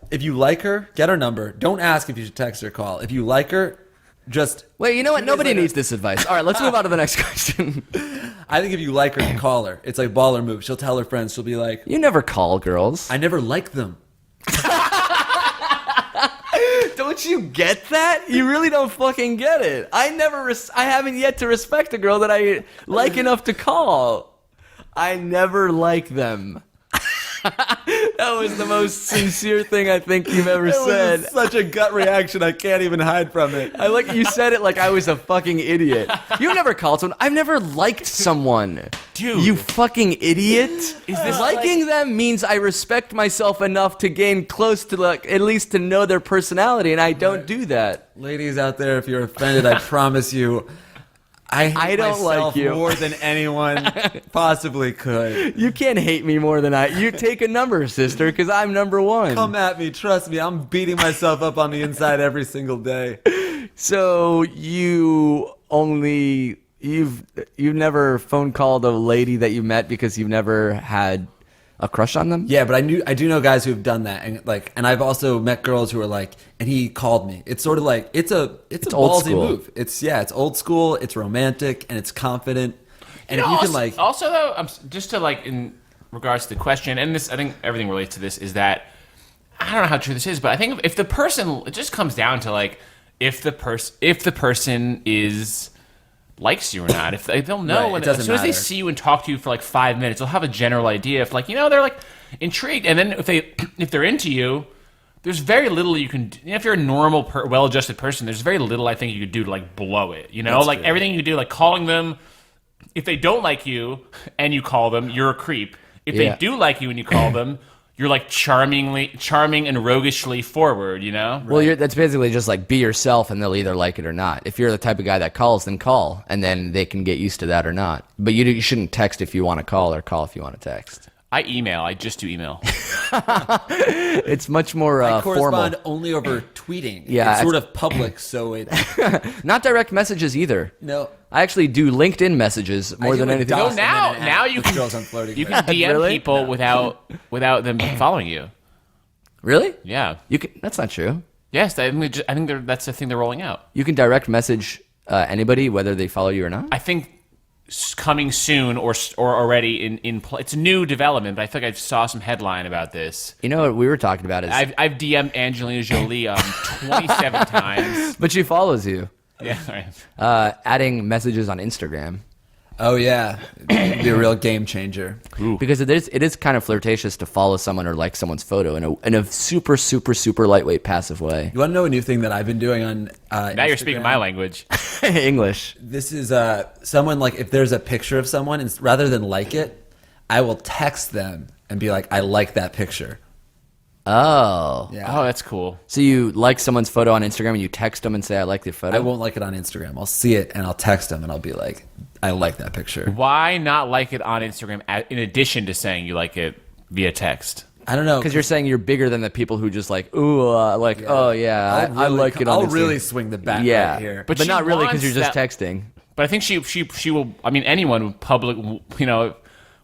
If you like her, get her number. Don't ask if you should text or call. If you like her, just... Wait, you know what? She Nobody needs, like, needs this advice. All right, let's move on to the next question. I think if you like her, call her. It's like baller move. She'll tell her friends. She'll be like, You never call girls. I never liked them. Don't you get that? You really don't fucking get it. I haven't yet to respect a girl that I like enough to call. I never like them. That was the most sincere thing I think you've ever It said. was such a gut reaction. I can't even hide from it. I like you said it like I was a fucking idiot. You never called someone. I've never liked someone. Dude. You fucking idiot. Is this liking them means I respect myself enough to gain close to at least to know their personality, and I don't do that. Ladies out there, if you're offended, I promise you, I hate I don't like myself you. more than anyone possibly could. You can't hate me more than you take a number, sister, because I'm number one. Come at me. Trust me. I'm beating myself up on the inside every single day. So you've never phone called a lady that you met because you've never had a crush on them? Yeah, but I do know guys who've done that, and I've also met girls who are like, and he called me. It's sort of like it's a old ballsy school. move. It's old school. It's romantic and it's confident. And if you also, can like, also though, just to like regards to the question, and this, I think everything relates to this, is that I don't know how true this is, but I think if the person, it just comes down to like if the person is likes you or not. If they'll know Right, as soon as they see you and talk to you for like 5 minutes, they'll have a general idea if like they're like intrigued, and then if they're into you. There's very little you can do. If you're a normal, well-adjusted person, there's very little I think you could do to like blow it. That's like true. everything you do, like calling them. If they don't like you and you call them, you're a creep. If they do like you and you call them, you're like charming and roguishly forward. Well, that's basically just like be yourself, and they'll either like it or not. If you're the type of guy that calls, then call, and then they can get used to that or not. But you shouldn't text if you want to call, or call if you want to text. I email. I just do email. It's much more I correspond formal. only over tweeting. Yeah, it's sort of public, so it. Not direct messages either. No. I actually do LinkedIn messages more than anything No, else. now you can girls I'm flirting you with. can DM Really? people without them following you. Really? Yeah. You can. That's not true. Yes, I think that's the thing they're rolling out. You can direct message anybody, whether they follow you or not. I think coming soon or already in it's a new development, but I think I saw some headline about this. You know what we were talking about is, I've DM'd Angelina Jolie 27 times. but she follows you. Yeah, right. Adding messages on Instagram. Oh yeah, it'd be a real game changer. Because it is kind of flirtatious to follow someone or like someone's photo in a super, super, super lightweight, passive way. You want to know a new thing that I've been doing on Now you're speaking my language. English. This is someone, like, if there's a picture of someone, and rather than like it, I will text them and be like, I like that picture. Oh. Yeah. Oh, that's cool. So you like someone's photo on Instagram and you text them and say, I like the photo? I won't like it on Instagram. I'll see it and I'll text them and I'll be like, I like that picture. Why not like it on Instagram in addition to saying you like it via text? I don't know. Because you're saying you're bigger than the people who just like, ooh, oh yeah, I like it on I'll Instagram. really swing the bat Yeah. right here. But But she not really because wants you're just that- texting. But I think she will. I mean, anyone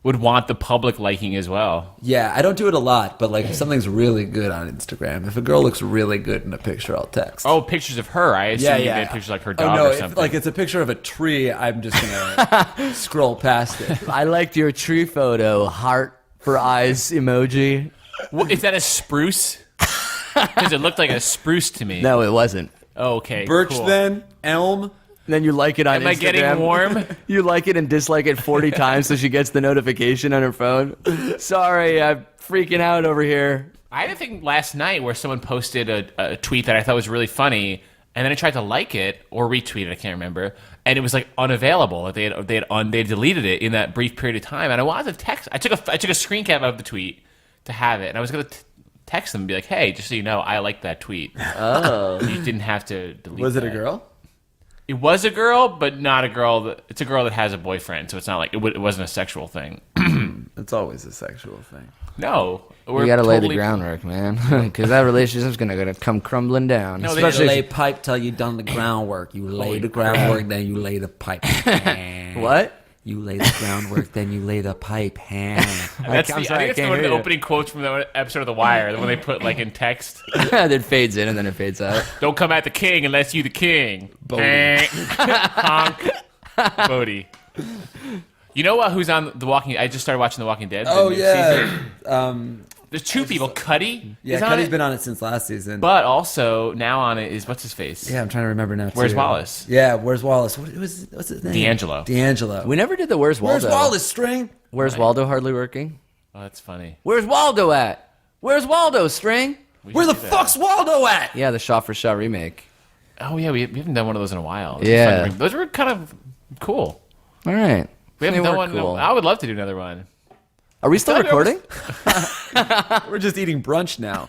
would want the public liking as well. Yeah, I don't do it a lot, but like if something's really good on Instagram, if a girl looks really good in a picture, I'll text. Oh, pictures of her. I assume you get pictures like her dog no, or if, something. like it's a picture of a tree, I'm just gonna scroll past it. I liked your tree photo, heart for eyes emoji. What, is that a spruce? Because it looked like a spruce to me. No, it wasn't. Oh, okay. Birch, cool. then elm. Then you like it on Am Instagram. I getting warm? You like it and dislike it 40 times so she gets the notification on her phone. Sorry, I'm freaking out over here. I had a thing last night where someone posted a tweet that I thought was really funny, and then I tried to like it or retweet it. I can't remember, and it was like unavailable. They deleted it in that brief period of time, and I wanted to text. I took a screen cap of the tweet to have it, and I was gonna text them and be like, "Hey, just so you know, I liked that tweet." Oh, you didn't have to delete. Was it a that. girl? It was a girl, but not a girl. It's a girl that has a boyfriend, so it's not like it wasn't a sexual thing. It's always a sexual thing. No, You gotta lay the groundwork, man, because that relationship's gonna come crumbling down. No, they- Especially Especially lay pipe till you done the groundwork. You lay the groundwork, then you lay the pipe. what? You lay the groundwork, then you lay the pipe. That's I'm I sorry, I think it's can't one of the hear you. opening quotes from the episode of The Wire, when they put like in text, Then it fades in and then it fades out. "Don't come at the king unless you the king." Honk. Bodie. You know what? Who's on The Walking? I just started watching The Walking Dead. the Oh new yeah, season. There's two people. Cuddy yeah. is on Cuddy's it, been on it since last season. but also now on it is what's his face? Yeah, I'm trying to remember now. Where's too. Wallace? Yeah, where's Wallace? What's his name? D'Angelo. D'Angelo. We never did the Where's Waldo. Where's Wallace? String. Where's Waldo hardly working? Oh, that's funny. Where's Waldo at? Where's Waldo, String? Where the fuck's Waldo at? Yeah, the shot for shot remake. Oh yeah, we haven't done one of those in a while. Yeah. Those were kind of cool. All right. We haven't They done were one. cool. I would love to do another one. Are we still thought it was- recording? We're just eating brunch now.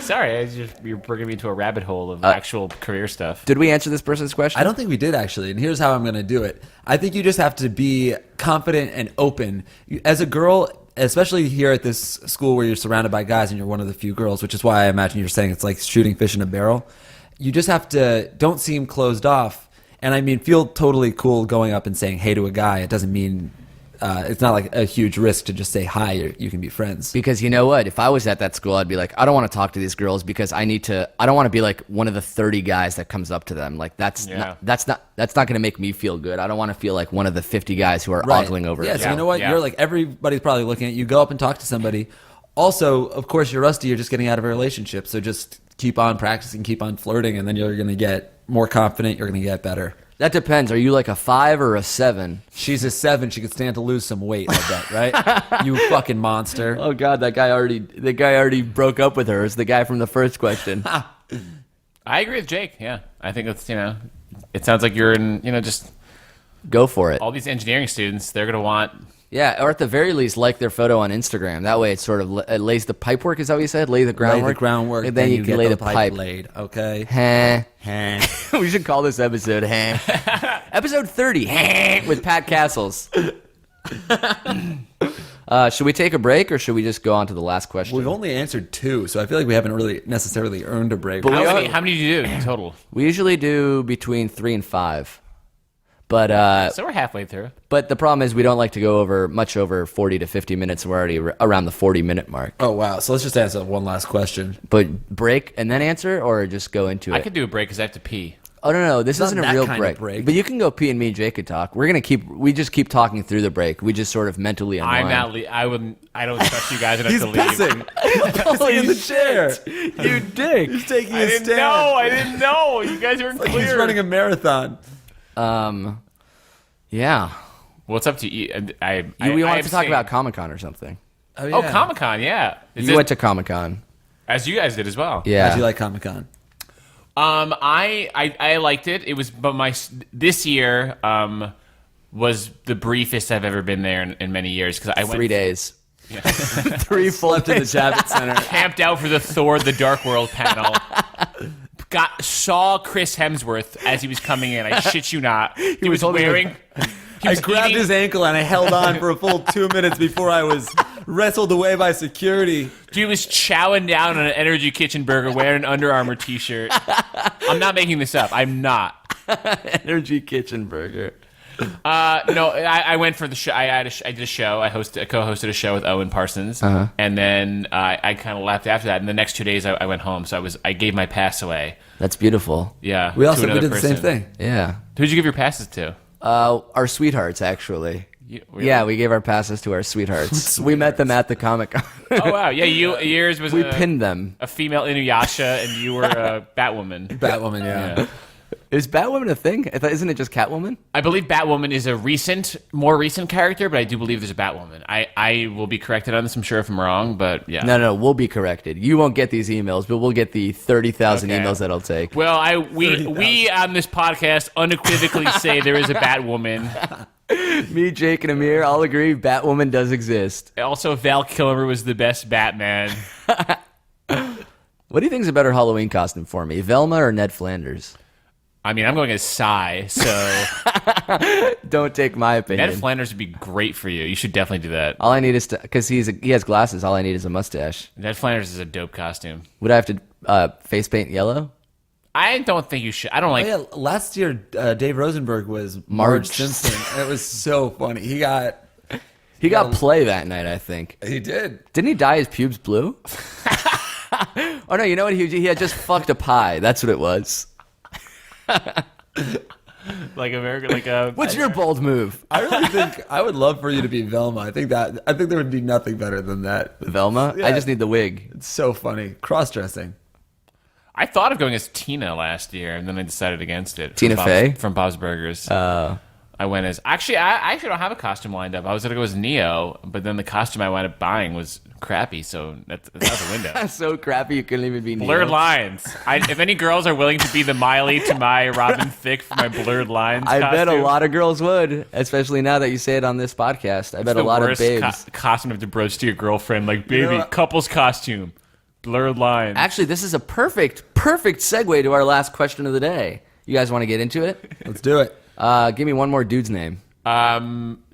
Sorry, you're bringing me into a rabbit hole of actual career stuff. Did we answer this person's question? I don't think we did actually, and here's how I'm going to do it. I think you just have to be confident and open. As a girl, especially here at this school where you're surrounded by guys and you're one of the few girls, which is why I imagine you're saying it's like shooting fish in a barrel. You just have to, don't seem closed off. And I mean, feel totally cool going up and saying hey to a guy. It doesn't mean it's not like a huge risk to just say hi. You can be friends. Because you know what? If I was at that school, I'd be like, I don't want to talk to these girls because I don't want to be like one of the 30 guys that comes up to them. Like that's not going to make me feel good. I don't want to feel like one of the 50 guys who are ogling over Yeah, it. so you know what? You're like, everybody's probably looking at you. Go up and talk to somebody. Also, of course, you're rusty. You're just getting out of a relationship. So just keep on practicing, keep on flirting, and then you're going to get more confident. You're going to get better. That depends. Are you like a 5 or a 7? She's a 7. She could stand to lose some weight, I bet, right? You fucking monster. Oh God, the guy already broke up with her. It's the guy from the first question. I agree with Jake. Yeah, I think it's it sounds like you're in just Go for it. all these engineering students. They're gonna want. Yeah, or at the very least, like their photo on Instagram. That way, it sort of it lays the pipe work. Is that what you said? Lay the groundwork. Lay the groundwork, and then you can get lay the pipe. laid. Okay. Heh. We should call this episode episode 30 with Pat Cassels. Should we take a break or should we just go on to the last question? We've only answered 2, so I feel like we haven't really necessarily earned a break. How many do you do in total? We usually do between 3 and 5. But So we're halfway through. But the problem is we don't like to go much over 40 to 50 minutes. We're already around the 40-minute mark. Oh, wow. So let's just answer one last question. But break and then answer, or just go into it? I could do a break because I have to pee. Oh, no. This Not isn't a that real kind of break. But you can go pee and me and Jake could talk. We just keep talking through the break. We just sort of mentally unwind. I don't trust you guys enough He's to leave. pissing. He's pissing in the chair. You dick. He's taking I a didn't stand. know. I didn't know. You guys aren't Like clear. he's running a marathon. Yeah. What's up to you? We wanted to talk about Comic-Con or something. Oh, Comic-Con, yeah. You went to Comic-Con. As you guys did as well. Yeah. How'd you like Comic-Con? I liked it. It was, but this year was the briefest I've ever been there in many years because I went 3 days. 3 full Left in the Javits Center. camped out for the Thor: The Dark World panel. Saw Chris Hemsworth as he was coming in. I shit you not. He was wearing. I grabbed his ankle and I held on for a full 2 minutes before I was wrestled away by security. He was chowing down on an Energy Kitchen burger wearing an Under Armour t-shirt. I'm not making this up. I'm not. Energy Kitchen Burger. No, I went for the show. I did a show. I co-hosted a show with Owen Parsons, and then I kind of left after that. And the next 2 days, I went home. So I gave my pass away. That's beautiful. Yeah, We to another did the same person. thing. Yeah. Who'd you give your passes to? Our sweethearts, actually. Really? Yeah, we gave our passes to our sweethearts. We met them at the Comic-Con. Oh wow, yeah. Yours was We pinned them. a female Inuyasha, and you were a Batwoman. Batwoman, yeah. Is Batwoman a thing? Isn't it just Catwoman? I believe Batwoman is a more recent character, but I do believe there's a Batwoman. I will be corrected on this, I'm sure, if I'm wrong, but yeah. No, we'll be corrected. You won't get these emails, but we'll get the 30,000 Okay. emails that I'll take. Well, we on this podcast unequivocally say there is a Batwoman. Me, Jake, and Amir all agree Batwoman does exist. Also, Val Kilmer was the best Batman. What do you think is a better Halloween costume for me, Velma or Ned Flanders? I mean, I'm going as Psy, so Don't take my opinion. Ned Flanders would be great for you. You should definitely do that. All I need is because he has glasses. All I need is a mustache. Ned Flanders is a dope costume. Would I have to face paint yellow? I don't think you should. I don't like. Oh, yeah, last year, Dave Rosenberg was Marge. Marge Simpson. It was so funny. He got play that night, I think. He did. Didn't he dye his pubes blue? Oh no, you know what? He had just fucked a pie. That's what it was. Like American, like a. What's your bold move? I really think I would love for you to be Velma. I think there would be nothing better than that. Velma? Yeah. I just need the wig. It's so funny. Cross-dressing. I thought of going as Tina last year, and then I decided against it. Tina Fey? From Bob's Burgers. I went as I actually don't have a costume lined up. I was gonna go as Neo, but then the costume I wound up buying was crappy, so that's out the window. That's so crappy you couldn't even be Blurred Neo. lines. If any girls are willing to be the Miley to my Robin Thicke for my blurred lines, I bet a costume, lot of girls would, especially now that you say it on this podcast. I bet a the lot of worst babes. costume to broach to your girlfriend, like baby know- couple's costume, blurred lines. Actually, this is a perfect segue to our last question of the day. You guys want to get into it? Let's do it. Give me one more dude's name.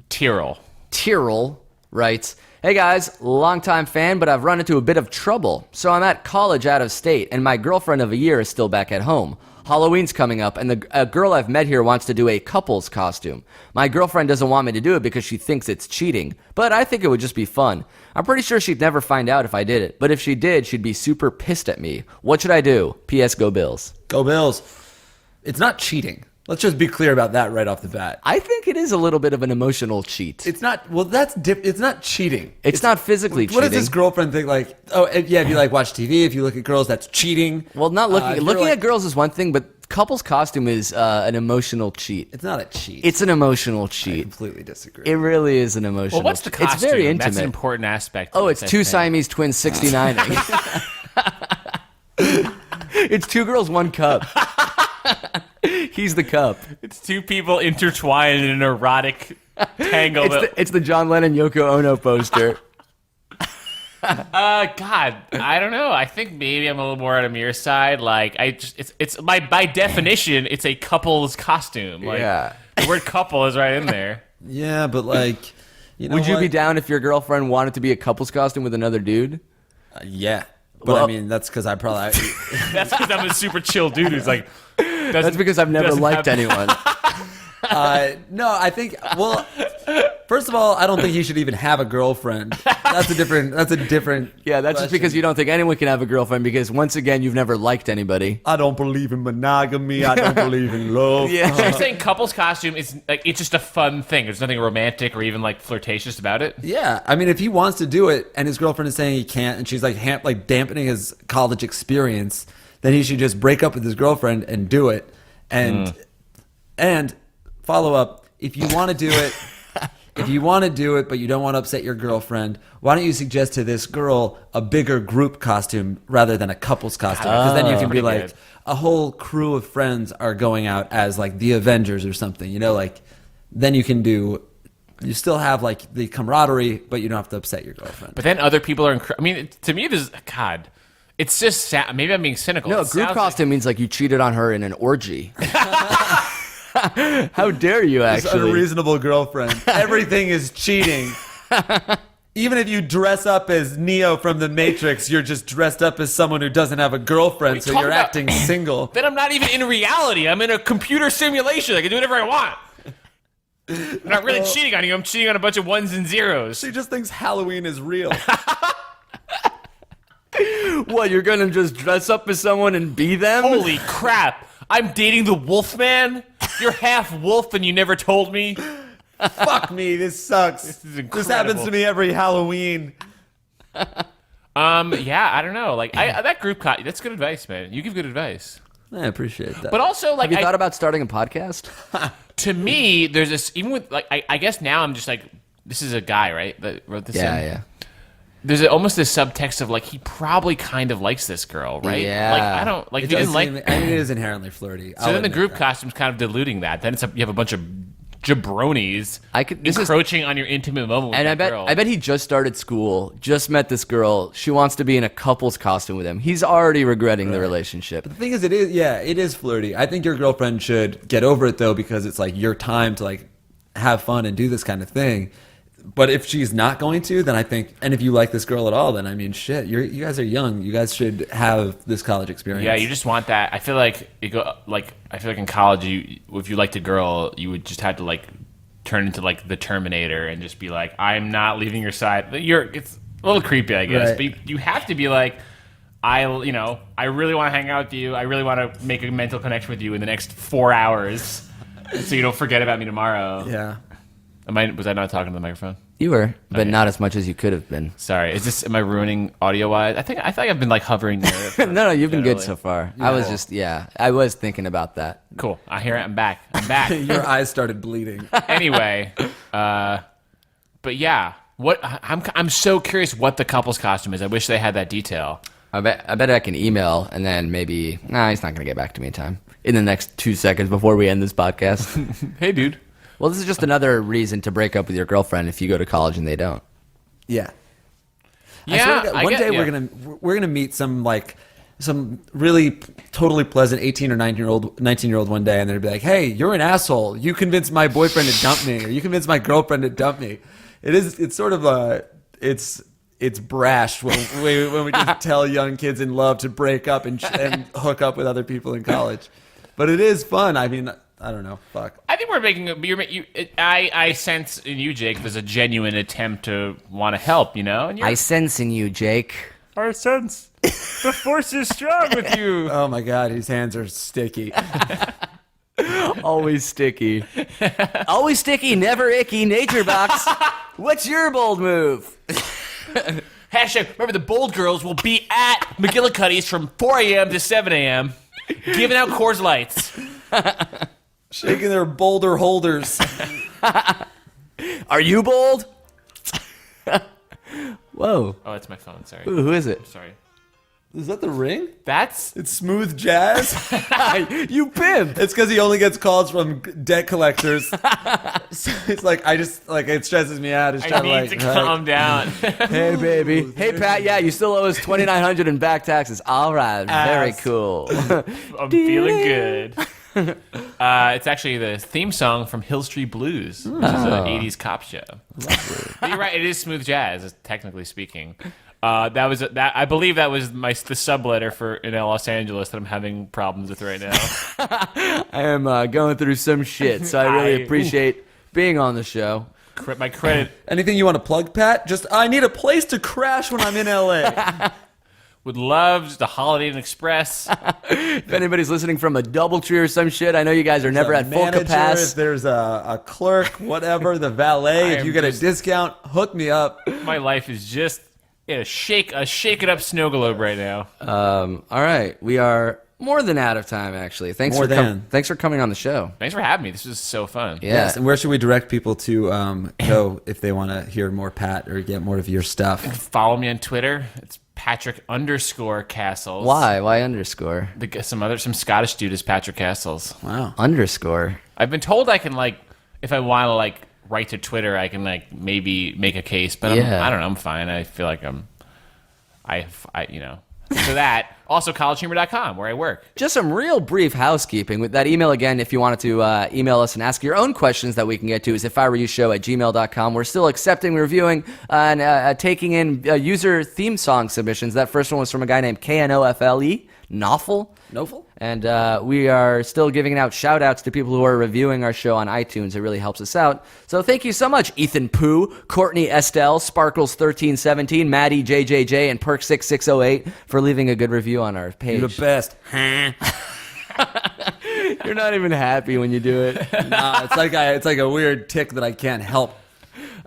Tyrrell. Tyrrell writes, "Hey guys, longtime fan, but I've run into a bit of trouble. So I'm at college out of state, and my girlfriend of a year is still back at home. Halloween's coming up, and a girl I've met here wants to do a couple's costume. My girlfriend doesn't want me to do it because she thinks it's cheating, but I think it would just be fun. I'm pretty sure she'd never find out if I did it, but if she did, she'd be super pissed at me. What should I do? P.S. Go Bills. Go Bills. It's not cheating. Let's just be clear about that right off the bat. I think it is a little bit of an emotional cheat. It's not. Well, it's not cheating. It's not physically cheating. What does this girlfriend think? Like, oh, if you like watch TV, if you look at girls, that's cheating. Well, not looking at girls is one thing, but couple's costume is an emotional cheat. It's not a cheat. It's an emotional I cheat. completely disagree. It really is an emotional. Well, what's the costume? It's very intimate. That's an important aspect. Oh, it's I two think. Siamese twins 69ing. It's two girls, one cup. He's the cup. It's two people intertwined in an erotic tangle. It's the John Lennon Yoko Ono poster. God, I don't know. I think maybe I'm a little more on Amir's side. Like, it's by definition, it's a couple's costume. Like, Yeah. the word couple is right in there. Yeah, but like, you know, Would you what? be down if your girlfriend wanted to be a couple's costume with another dude? Yeah, but Well- I mean, that's because I probably. That's because I'm a super chill dude who's like. That's because I've never liked anyone. No, I think. Well, first of all, I don't think he should even have a girlfriend. That's a different. Yeah, that's just because you don't think anyone can have a girlfriend because, once again, you've never liked anybody. I don't believe in monogamy. I don't believe in love. Yeah. So you're saying couple's costume is like it's just a fun thing. There's nothing romantic or even like flirtatious about it. Yeah, I mean, if he wants to do it and his girlfriend is saying he can't, and she's like dampening his college experience, then he should just break up with his girlfriend and do it. And follow up, if you want to do it, but you don't want to upset your girlfriend, why don't you suggest to this girl a bigger group costume rather than a couple's costume? Because then you can be pretty like, good. a whole crew of friends are going out as like the Avengers or something, you know, like then you still have like the camaraderie, but you don't have to upset your girlfriend. But then other people are. I mean, to me, this God. It's just maybe I'm being cynical. No, It group sounds means means like you cheated on her in an orgy. How dare you, This actually? unreasonable girlfriend. Everything is cheating. Even if you dress up as Neo from The Matrix, you're just dressed up as someone who doesn't have a girlfriend, so talk you're about- acting single. Then I'm not even in reality. I'm in a computer simulation. I can do whatever I want. I'm not really cheating on you. I'm cheating on a bunch of ones and zeros. She just thinks Halloween is real. What, you're gonna just dress up as someone and be them? Holy crap! I'm dating the Wolfman. You're half wolf and you never told me. Fuck me, this sucks. This is This incredible. happens to me every Halloween. Yeah, I don't know. Like that group that's good advice, man. You give good advice. I appreciate that. But also, like, Have you thought about starting a podcast? to me, there's this. Even with like, I guess now I'm just like, this is a guy, right? That wrote this. in. There's almost this subtext of like he probably kind of likes this girl, right? Yeah. Like I don't like. it If he didn't does like. seem- I mean, it is inherently flirty. So then the group costume's kind of diluting that. Then you have a bunch of jabronis encroaching on your intimate moment with And that girl. I bet he just started school, just met this girl. She wants to be in a couple's costume with him. He's already regretting the relationship. The thing is, it is flirty. I think your girlfriend should get over it though, because it's like your time to like have fun and do this kind of thing. But if she's not going to, then I think, and if you like this girl at all, then I mean, shit, you guys are young. You guys should have this college experience. Yeah, you just want that. I feel like I feel like in college, if you liked a girl, you would just have to like turn into like the Terminator and just be like, I'm not leaving your side. It's a little creepy, I guess, Right. but you have to be like, I really want to hang out with you. I really want to make a mental connection with you in the next 4 hours, so you don't forget about me tomorrow. Yeah. Was I not talking to the microphone? You were, but Okay. not as much as you could have been. Sorry. Am I ruining audio wise? I think I've been like hovering there. No, you've been good generally. so far. I was thinking about that. Cool. I'm back. I'm back. Your eyes started bleeding. Anyway, but yeah, I'm so curious what the couple's costume is. I wish they had that detail. I bet I can email and then maybe. Nah, he's not gonna get back to me in time. In the next 2 seconds before we end this podcast. Hey, dude. Well, this is just another reason to break up with your girlfriend if you go to college and they don't. Yeah. Yeah, I swear to God, one day yeah. we're gonna meet some really totally pleasant 18 or 19-year-old one day, and they'll be like, "Hey, you're an asshole. You convinced my boyfriend to dump me, or you convinced my girlfriend to dump me." It's sort of it's brash when we just tell young kids in love to break up and hook up with other people in college. But it is fun. I mean, I don't know. Fuck. I think we're making I sense in you, Jake, there's a genuine attempt to want to help, And I sense in you, Jake. I sense the force is strong with you. Oh my God, his hands are sticky. Always sticky. Always sticky, never icky, Nature Box. What's your bold move? Hashtag, remember the bold girls will be at McGillicuddy's from 4 a.m. to 7 a.m. giving out Coors Lights. Shaking their boulder holders. Are you bold? Whoa. Oh, that's my phone. Sorry. Ooh, who is it? Sorry. Is that the ring? It's smooth jazz. You pimp. It's because he only gets calls from debt collectors. So it's like it stresses me out. I need to calm down. Hey, baby. Hey, Pat. Yeah, you still owe us $2,900 in back taxes. All right. Very cool. I'm feeling good. It's actually the theme song from Hill Street Blues, which is an 80s cop show. But you're right, it is smooth jazz, technically speaking. I believe that was the subletter in Los Angeles that I'm having problems with right now. I am going through some shit, so I really appreciate being on the show. My credit. Anything you want to plug, Pat? I need a place to crash when I'm in LA. Would love the Holiday Inn Express. If anybody's listening from a DoubleTree or some shit, I know you guys are never at full capacity. If there's a clerk, whatever, the valet, if you get a discount, hook me up. My life is just a shake it up snow globe right now. All right, we are more than out of time. Actually, thanks for coming on the show. Thanks for having me. This was so fun. Yeah. Yes, and where should we direct people to go if they want to hear more Pat or get more of your stuff? Follow me on Twitter. It's Patrick_Cassels. Why underscore? Some Scottish dude is Patrick Cassels. Wow. Underscore. I've been told I can if I want to write to Twitter, I can maybe make a case, but I don't know. I'm fine. I feel like So that. Also, CollegeHumor.com, where I work. Just some real brief housekeeping. With that email again, if you wanted to email us and ask your own questions that we can get to, is ifiwereyoushow@gmail.com. We're still accepting, reviewing, and taking in user theme song submissions. That first one was from a guy named KNOFLE, Knofel. And we are still giving out shout-outs to people who are reviewing our show on iTunes. It really helps us out. So thank you so much, Ethan Pooh, Courtney Estelle, Sparkles1317, Maddie JJJ, and Perk6608 for leaving a good review on our page. You're the best. You're not even happy when you do it. Nah, it's like a weird tick that I can't help.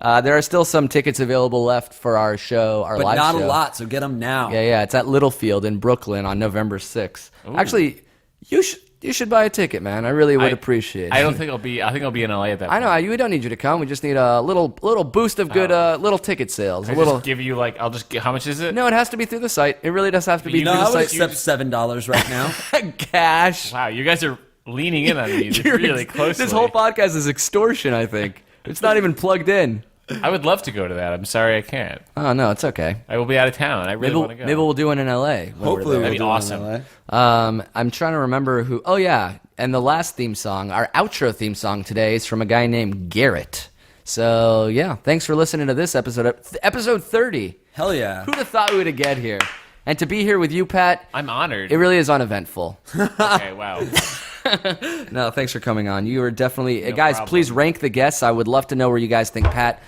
There are still some tickets available left for our show, our live show. But not a lot, so get them now. Yeah, it's at Littlefield in Brooklyn on November 6th. Ooh. Actually, you should buy a ticket, man. I really would appreciate it. I think I'll be in LA at that point. I know, we don't need you to come. We just need a little boost of good little ticket sales. Just give you how much is it? No, it has to be through the site. It really does have to be through the site. I would accept $7 right now. Cash. Wow, you guys are leaning in on me really closely. This whole podcast is extortion, I think. It's not even plugged in. I would love to go to that. I'm sorry I can't. Oh, no, it's okay. I will be out of town. I really want to go. Maybe we'll do one in LA. Hopefully that'd be awesome. In LA. I'm trying to remember who. Oh, yeah. And the last theme song, our outro theme song today, is from a guy named Garrett. So, yeah, thanks for listening to this episode. Episode 30. Hell yeah. Who'd have thought we would get here? And to be here with you, Pat. I'm honored. It really is uneventful. Okay, wow. No, thanks for coming on. You are definitely... No guys, problem. please rank the guests. I would love to know where you guys think Pat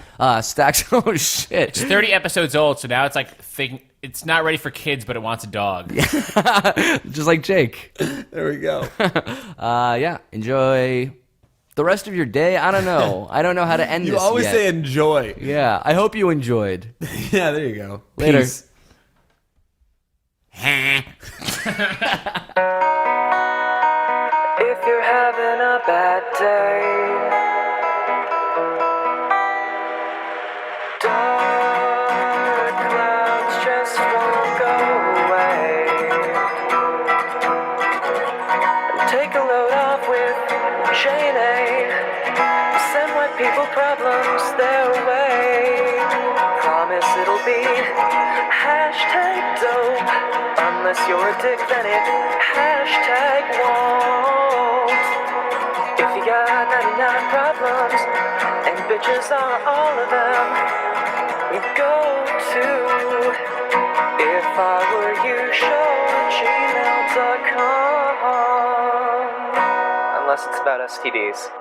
stacks... Oh, shit. It's 30 episodes old, so now it's it's not ready for kids, but it wants a dog. Just like Jake. There we go. Yeah, enjoy the rest of your day. I don't know. I don't know how to end this You always yet. say enjoy. Yeah, I hope you enjoyed. Yeah, there you go. Later. Peace. If you're having a bad day, dark clouds just won't go away. Take a load off with Shane A. Send white people problems their way. Promise it'll be hashtag dope. Unless you're a dick, then it hashtag won't. If you got 99 problems, and bitches are all of them, go to ifiwereyou show@gmail.com. unless it's about STDs.